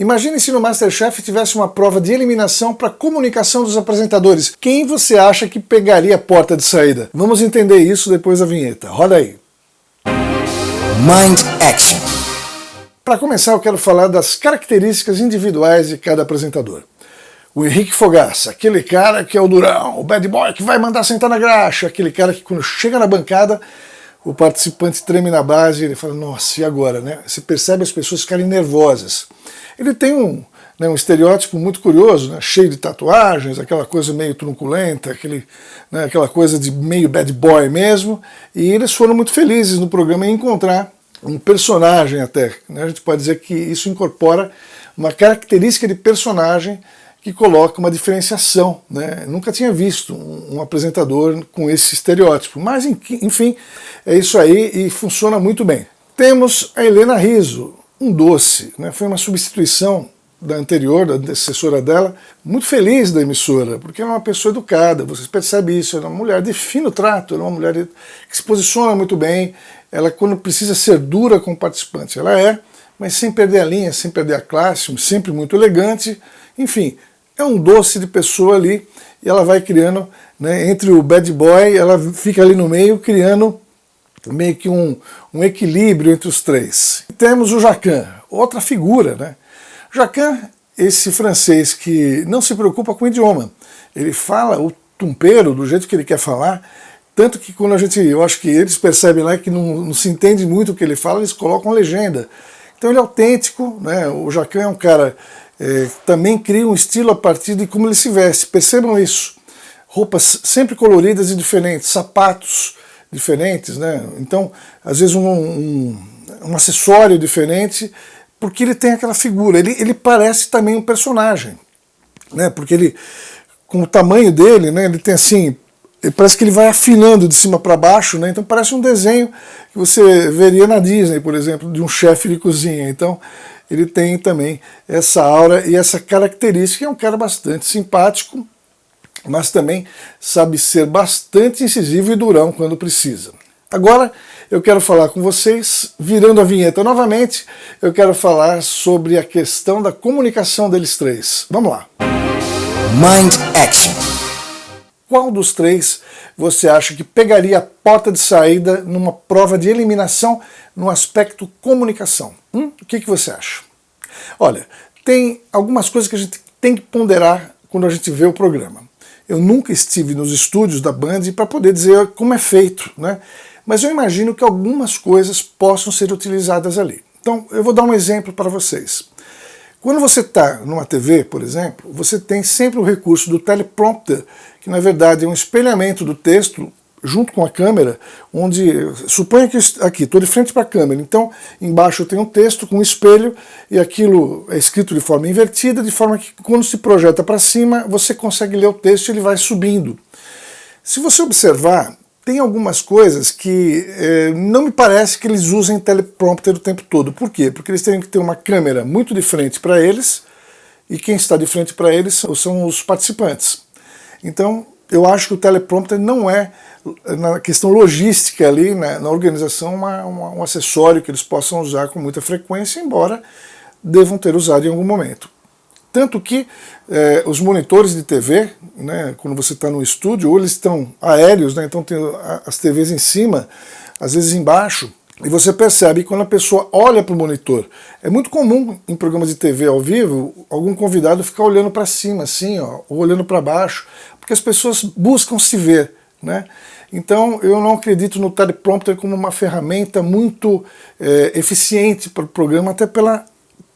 Imagine se no MasterChef tivesse uma prova de eliminação para comunicação dos apresentadores. Quem você acha que pegaria a porta de saída? Vamos entender isso depois da vinheta. Roda aí. Mind Action. Para começar, eu quero falar das características individuais de cada apresentador. O Henrique Fogaça, aquele cara que é o durão, o bad boy que vai mandar sentar na graxa, aquele cara que quando chega na bancada, o participante treme na base e ele fala, nossa, e agora, né? Você percebe as pessoas ficarem nervosas. Ele tem um estereótipo muito curioso, né? Cheio de tatuagens, aquela coisa meio truculenta, aquela coisa de meio bad boy mesmo, e eles foram muito felizes no programa em encontrar um personagem até, né? A gente pode dizer que isso incorpora uma característica de personagem que coloca uma diferenciação, né? Nunca tinha visto um apresentador com esse estereótipo, mas enfim, é isso aí e funciona muito bem. Temos a Helena Rizzo, um doce, né? Foi uma substituição da anterior, da antecessora dela, muito feliz da emissora, porque ela é uma pessoa educada, vocês percebem isso, ela é uma mulher de fino trato, ela é uma mulher que se posiciona muito bem, ela quando precisa ser dura com o participante, ela é, mas sem perder a linha, sem perder a classe, sempre muito elegante, enfim, é um doce de pessoa ali, e ela vai criando, né, entre o bad boy, ela fica ali no meio, criando meio que um equilíbrio entre os três. E temos o Jacan, outra figura, né? Jacan, esse francês que não se preocupa com o idioma, ele fala o tumpeiro do jeito que ele quer falar, tanto que quando eu acho que eles percebem lá que não se entende muito o que ele fala, eles colocam legenda. Então ele é autêntico, né? O Jacan é um cara também cria um estilo a partir de como ele se veste. Percebam isso. Roupas sempre coloridas e diferentes, sapatos diferentes, né? Então, às vezes um acessório diferente, porque ele tem aquela figura. Ele parece também um personagem, né? Porque ele, com o tamanho dele, né? Ele tem assim, parece que ele vai afinando de cima para baixo, né? Então parece um desenho que você veria na Disney, por exemplo, de um chefe de cozinha. Então ele tem também essa aura e essa característica. É um cara bastante simpático, mas também sabe ser bastante incisivo e durão quando precisa. Agora eu quero falar com vocês, virando a vinheta novamente, eu quero falar sobre a questão da comunicação deles três. Vamos lá. Mind Action. Qual dos três você acha que pegaria a porta de saída numa prova de eliminação no aspecto comunicação? O que você acha? Olha, tem algumas coisas que a gente tem que ponderar quando a gente vê o programa. Eu nunca estive nos estúdios da Band para poder dizer como é feito, né? Mas eu imagino que algumas coisas possam ser utilizadas ali. Então, eu vou dar um exemplo para vocês. Quando você está numa TV, por exemplo, você tem sempre o recurso do teleprompter, que na verdade é um espelhamento do texto junto com a câmera, onde, suponha que aqui, estou de frente para a câmera, então embaixo eu tenho um texto com um espelho e aquilo é escrito de forma invertida, de forma que quando se projeta para cima, você consegue ler o texto e ele vai subindo. Se você observar, tem algumas coisas que não me parece que eles usem teleprompter o tempo todo. Por quê? Porque eles têm que ter uma câmera muito de frente para eles, e quem está de frente para eles são os participantes. Então, eu acho que o teleprompter não é, na questão logística ali, na organização, um acessório que eles possam usar com muita frequência, embora devam ter usado em algum momento. Tanto que os monitores de TV, né, quando você está no estúdio, ou eles estão aéreos, né, então tem as TVs em cima, às vezes embaixo, e você percebe quando a pessoa olha para o monitor. É muito comum em programas de TV ao vivo, algum convidado ficar olhando para cima, assim, ó, ou olhando para baixo, porque as pessoas buscam se ver, né? Então eu não acredito no teleprompter como uma ferramenta muito eficiente para o programa, até pela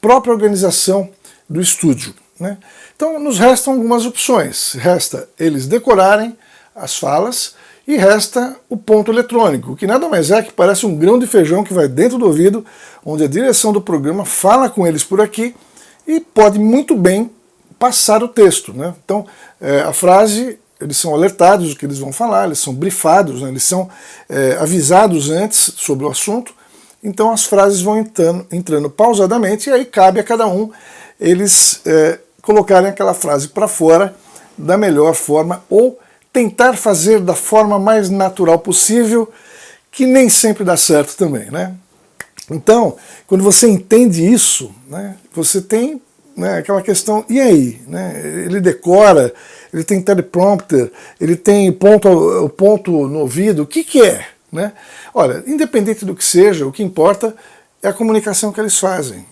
própria organização do estúdio, né? Então nos restam algumas opções. Resta eles decorarem as falas e resta o ponto eletrônico, que nada mais é que parece um grão de feijão que vai dentro do ouvido, onde a direção do programa fala com eles por aqui e pode muito bem passar o texto, né? Então a frase, eles são alertados do que eles vão falar, eles são brifados, né? Eles são avisados antes sobre o assunto, então as frases vão entrando pausadamente e aí cabe a cada um eles colocarem aquela frase para fora da melhor forma ou tentar fazer da forma mais natural possível, que nem sempre dá certo também, né? Então, quando você entende isso, né, você tem né, aquela questão, e aí? Né? Ele decora, ele tem teleprompter, ele tem o ponto no ouvido, o que é? Né? Olha, independente do que seja, o que importa é a comunicação que eles fazem.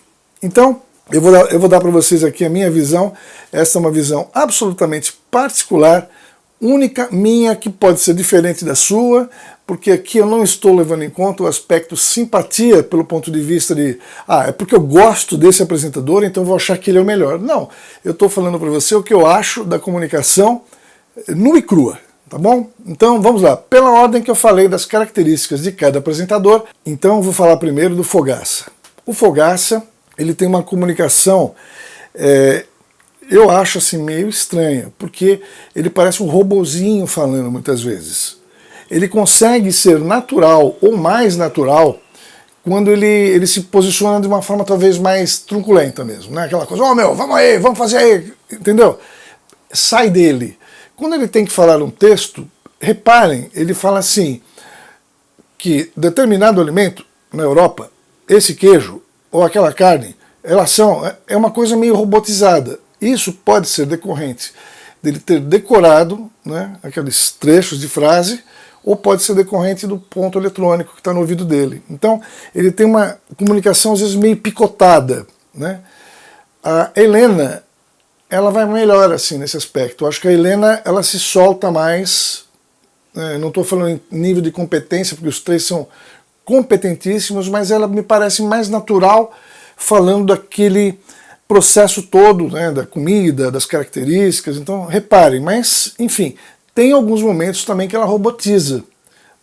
Então, eu vou dar para vocês aqui a minha visão. Essa é uma visão absolutamente particular, única, minha, que pode ser diferente da sua, porque aqui eu não estou levando em conta o aspecto simpatia pelo ponto de vista de é porque eu gosto desse apresentador, então eu vou achar que ele é o melhor. Não, eu estou falando para você o que eu acho da comunicação nua e crua, tá bom? Então vamos lá, pela ordem que eu falei das características de cada apresentador, então eu vou falar primeiro do Fogaça. O Fogaça, ele tem uma comunicação, eu acho assim meio estranha, porque ele parece um robozinho falando muitas vezes. Ele consegue ser natural ou mais natural quando ele se posiciona de uma forma talvez mais truculenta mesmo, né? Aquela coisa, vamos aí, vamos fazer aí, entendeu? Sai dele. Quando ele tem que falar um texto, reparem, ele fala assim, que determinado alimento na Europa, esse queijo ou aquela carne, é uma coisa meio robotizada. Isso pode ser decorrente dele ter decorado, né, aqueles trechos de frase, ou pode ser decorrente do ponto eletrônico que está no ouvido dele. Então, ele tem uma comunicação às vezes meio picotada, né? A Helena, ela vai melhor assim nesse aspecto. Eu acho que a Helena, ela se solta mais, não estou falando em nível de competência, porque os três são competentíssimos, mas ela me parece mais natural falando daquele processo todo, né, da comida, das características. Então, reparem, mas, enfim, tem alguns momentos também que ela robotiza.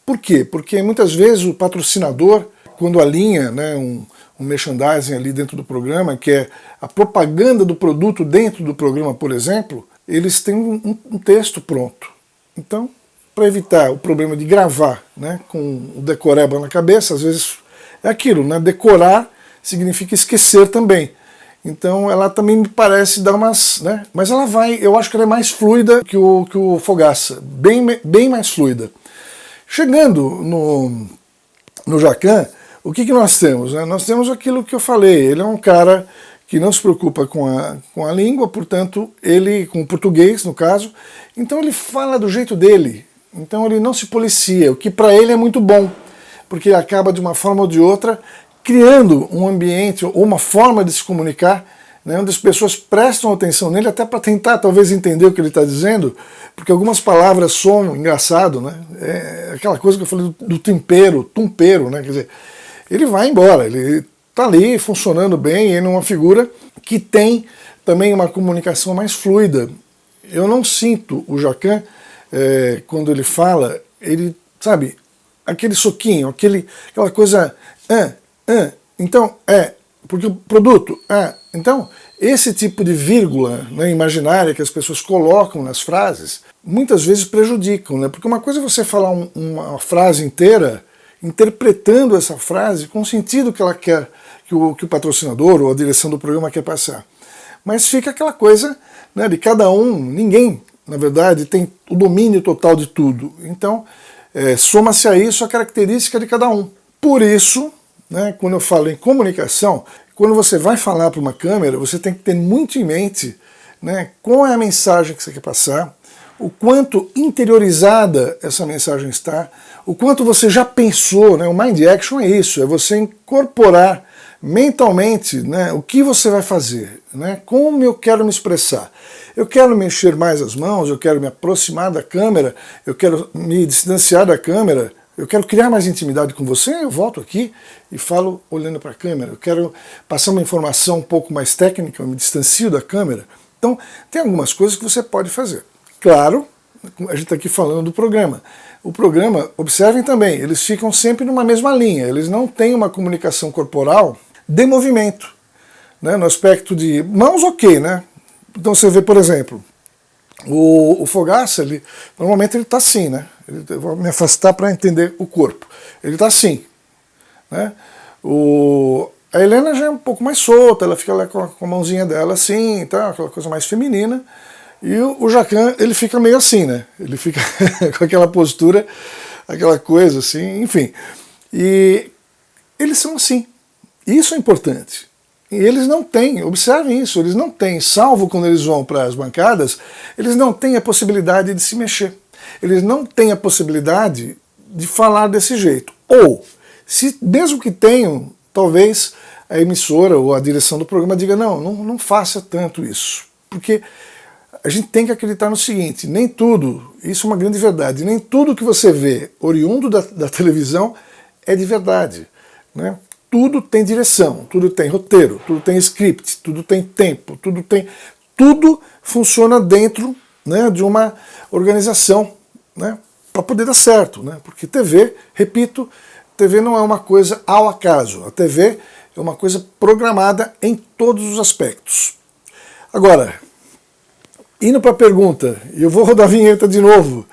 Por quê? Porque muitas vezes o patrocinador, quando alinha, né, um merchandising ali dentro do programa, que é a propaganda do produto dentro do programa, por exemplo, eles têm um texto pronto. Então, para evitar o problema de gravar, né, com o decoreba na cabeça, às vezes é aquilo, né, decorar significa esquecer também. Então ela também me parece dar umas, né, mas ela eu acho que ela é mais fluida que o Fogaça, bem mais fluida. Chegando no Jacan, o que nós temos? Né? Nós temos aquilo que eu falei, ele é um cara que não se preocupa com a língua, portanto, com o português, no caso, então ele fala do jeito dele. Então ele não se policia, o que para ele é muito bom, porque ele acaba de uma forma ou de outra criando um ambiente ou uma forma de se comunicar, né, onde as pessoas prestam atenção nele até para tentar talvez entender o que ele está dizendo, porque algumas palavras soam engraçado, né? É aquela coisa que eu falei do tumpeiro, né? Quer dizer, ele vai embora, ele está ali funcionando bem, ele é uma figura que tem também uma comunicação mais fluida. Eu não sinto o Jacan, quando ele fala, ele, sabe, aquele soquinho, aquela coisa, então, porque o produto, então, esse tipo de vírgula, né, imaginária que as pessoas colocam nas frases, muitas vezes prejudicam, né, porque uma coisa é você falar uma frase inteira, interpretando essa frase com o sentido que ela quer, que o patrocinador ou a direção do programa quer passar. Mas fica aquela coisa, né, de cada um, ninguém, na verdade, tem o domínio total de tudo. Então, soma-se a isso a característica de cada um. Por isso, né, quando eu falo em comunicação, quando você vai falar para uma câmera, você tem que ter muito em mente, né, qual é a mensagem que você quer passar, o quanto interiorizada essa mensagem está, o quanto você já pensou, né, o Mind Action é isso, é você incorporar mentalmente, né, o que você vai fazer, né, como eu quero me expressar. Eu quero mexer mais as mãos, eu quero me aproximar da câmera, eu quero me distanciar da câmera, eu quero criar mais intimidade com você, eu volto aqui e falo olhando para a câmera. Eu quero passar uma informação um pouco mais técnica, eu me distancio da câmera. Então, tem algumas coisas que você pode fazer. Claro, a gente está aqui falando do programa. O programa, observem também, eles ficam sempre numa mesma linha, eles não têm uma comunicação corporal de movimento, né? No aspecto de mãos, ok, né? Então você vê, por exemplo, o Fogaça, normalmente ele está assim, né? Eu vou me afastar para entender o corpo. Ele está assim, né? A Helena já é um pouco mais solta, ela fica lá com a mãozinha dela assim, tá? Aquela coisa mais feminina. E o Jacan, ele fica meio assim, né? Ele fica com aquela postura, aquela coisa assim, enfim. E eles são assim. Isso é importante. E eles não têm, observem isso, eles não têm, salvo quando eles vão para as bancadas, eles não têm a possibilidade de se mexer. Eles não têm a possibilidade de falar desse jeito. Ou, se mesmo que tenham, talvez a emissora ou a direção do programa diga, não faça tanto isso. Porque a gente tem que acreditar no seguinte, nem tudo, isso é uma grande verdade, nem tudo que você vê oriundo da televisão é de verdade, né? Tudo tem direção, tudo tem roteiro, tudo tem script, tudo tem tempo, tudo funciona dentro, né, de uma organização, né, para poder dar certo, né? Porque TV, repito, TV não é uma coisa ao acaso, a TV é uma coisa programada em todos os aspectos. Agora, indo para a pergunta, e eu vou rodar a vinheta de novo,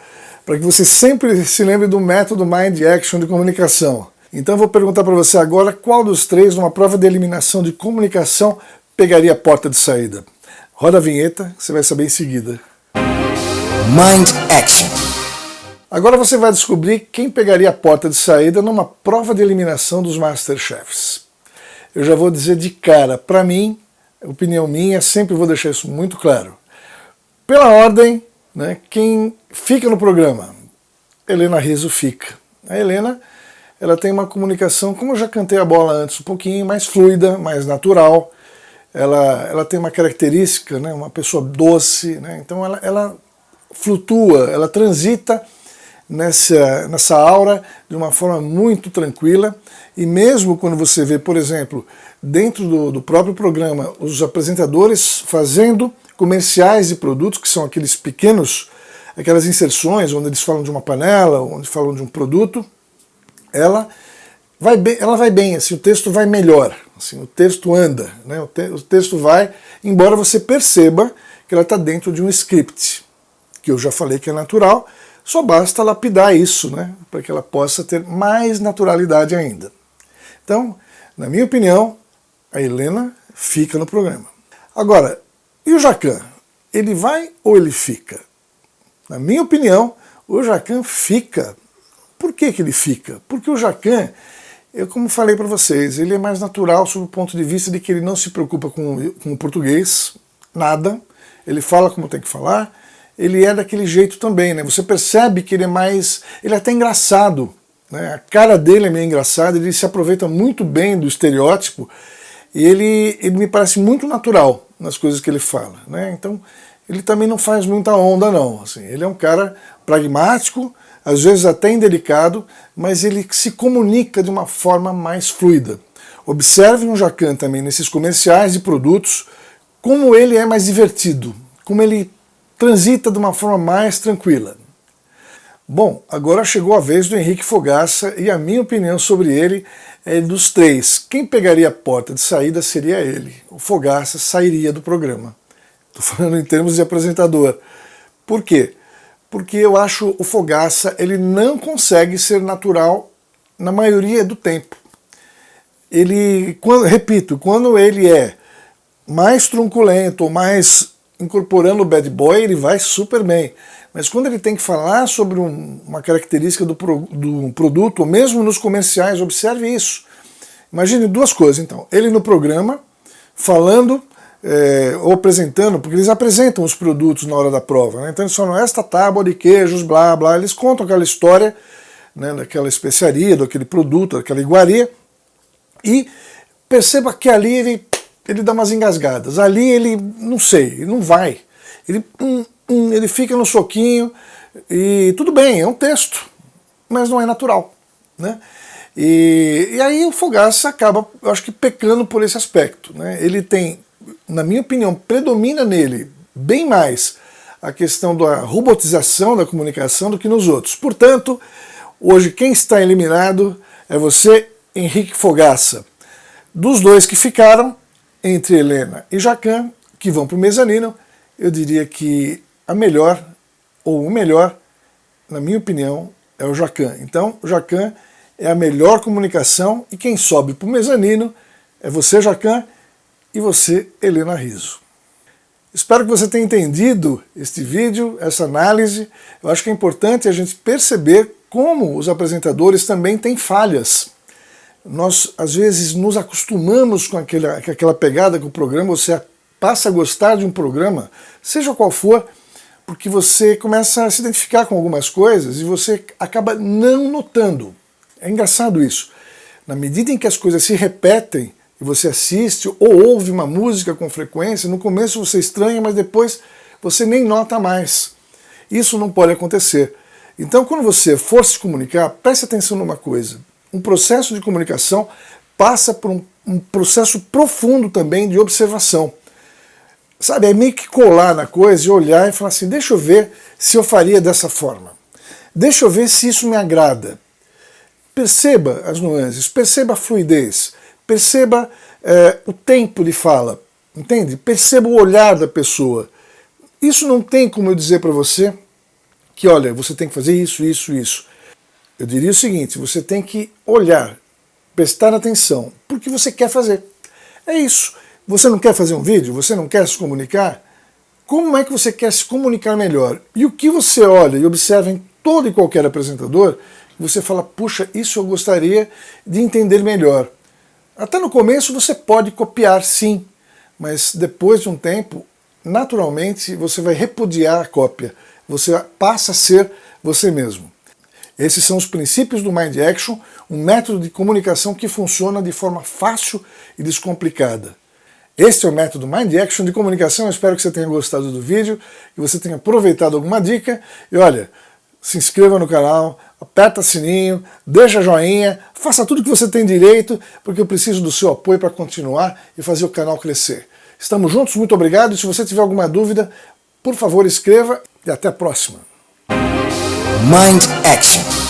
para que você sempre se lembre do método Mind Action de comunicação. Então eu vou perguntar para você agora qual dos três, numa prova de eliminação de comunicação, pegaria a porta de saída. Roda a vinheta, você vai saber em seguida. Mind Action. Agora você vai descobrir quem pegaria a porta de saída numa prova de eliminação dos Masterchefs. Eu já vou dizer de cara, para mim, opinião minha, sempre vou deixar isso muito claro. Pela ordem, né, quem fica no programa? Helena Rizzo fica. A Helena, ela tem uma comunicação, como eu já cantei a bola antes, um pouquinho mais fluida, mais natural. Ela tem uma característica, né, uma pessoa doce, né, então ela flutua, ela transita nessa aura de uma forma muito tranquila. E mesmo quando você vê, por exemplo, dentro do próprio programa, os apresentadores fazendo comerciais de produtos, que são aquelas inserções onde eles falam de uma panela, onde falam de um produto, ela vai bem, assim, o texto vai melhor, assim, o texto anda, né, o texto vai, embora você perceba que ela está dentro de um script, que eu já falei que é natural, só basta lapidar isso, né, para que ela possa ter mais naturalidade ainda. Então, na minha opinião, a Helena fica no programa. Agora, e o Jacan? Ele vai ou ele fica? Na minha opinião, o Jacan fica. Por que ele fica? Porque o Jacan, como falei para vocês, ele é mais natural sob o ponto de vista de que ele não se preocupa com o português, nada, ele fala como tem que falar, ele é daquele jeito também, né? Você percebe que ele é até engraçado, né? A cara dele é meio engraçada, ele se aproveita muito bem do estereótipo e ele me parece muito natural nas coisas que ele fala, né? Então ele também não faz muita onda não, assim, ele é um cara pragmático, às vezes até indelicado, mas ele se comunica de uma forma mais fluida. Observe um Jacan também nesses comerciais de produtos, como ele é mais divertido, como ele transita de uma forma mais tranquila. Bom, agora chegou a vez do Henrique Fogaça e a minha opinião sobre ele é dos três. Quem pegaria a porta de saída seria ele. O Fogaça sairia do programa. Estou falando em termos de apresentador. Por quê? Porque eu acho o Fogaça, ele não consegue ser natural na maioria do tempo. Quando ele é mais truculento ou mais incorporando o bad boy, ele vai super bem. Mas quando ele tem que falar sobre uma característica do produto, ou mesmo nos comerciais, observe isso. Imagine duas coisas, então. Ele no programa, falando ou apresentando, porque eles apresentam os produtos na hora da prova, né? Então eles falam, esta tábua de queijos, blá, blá, eles contam aquela história, né, daquela especiaria, daquele produto, daquela iguaria, e perceba que ali ele dá umas engasgadas, ali ele, não sei, ele não vai, ele fica no soquinho, e tudo bem, é um texto, mas não é natural, né? E aí o Fogaça acaba, eu acho que pecando por esse aspecto, né? Ele tem, na minha opinião, predomina nele bem mais a questão da robotização da comunicação do que nos outros. Portanto, hoje quem está eliminado é você, Henrique Fogaça. Dos dois que ficaram, entre Helena e Jacan, que vão para o mezanino, eu diria que a melhor, ou o melhor, na minha opinião, é o Jacan. Então, o Jacan é a melhor comunicação e quem sobe para o mezanino é você, Jacan, e você, Helena Rizzo. Espero que você tenha entendido este vídeo, essa análise. Eu acho que é importante a gente perceber como os apresentadores também têm falhas. nós às vezes nos acostumamos com aquela pegada com o programa, você passa a gostar de um programa, seja qual for, porque você começa a se identificar com algumas coisas e você acaba não notando. É engraçado isso. Na medida em que as coisas se repetem e você assiste ou ouve uma música com frequência, no começo você estranha, mas depois você nem nota mais. Isso não pode acontecer. Então, quando você for se comunicar, preste atenção numa coisa. Um processo de comunicação passa por um processo profundo também de observação. Sabe, é meio que colar na coisa e olhar e falar assim, deixa eu ver se eu faria dessa forma. Deixa eu ver se isso me agrada. Perceba as nuances, perceba a fluidez, perceba o tempo de fala, entende? Perceba o olhar da pessoa. Isso não tem como eu dizer para você que, olha, você tem que fazer isso, isso, isso. Eu diria o seguinte, você tem que olhar, prestar atenção, porque você quer fazer. É isso. Você não quer fazer um vídeo? Você não quer se comunicar? Como é que você quer se comunicar melhor? E o que você olha e observa em todo e qualquer apresentador, você fala, puxa, isso eu gostaria de entender melhor. Até no começo você pode copiar, sim, mas depois de um tempo, naturalmente, você vai repudiar a cópia. Você passa a ser você mesmo. Esses são os princípios do Mind Action, um método de comunicação que funciona de forma fácil e descomplicada. Este é o método Mind Action de comunicação. Eu espero que você tenha gostado do vídeo, que você tenha aproveitado alguma dica. E olha, se inscreva no canal, aperta o sininho, deixa joinha, faça tudo que você tem direito, porque eu preciso do seu apoio para continuar e fazer o canal crescer. Estamos juntos, muito obrigado. E se você tiver alguma dúvida, por favor, escreva e até a próxima. Mind Action.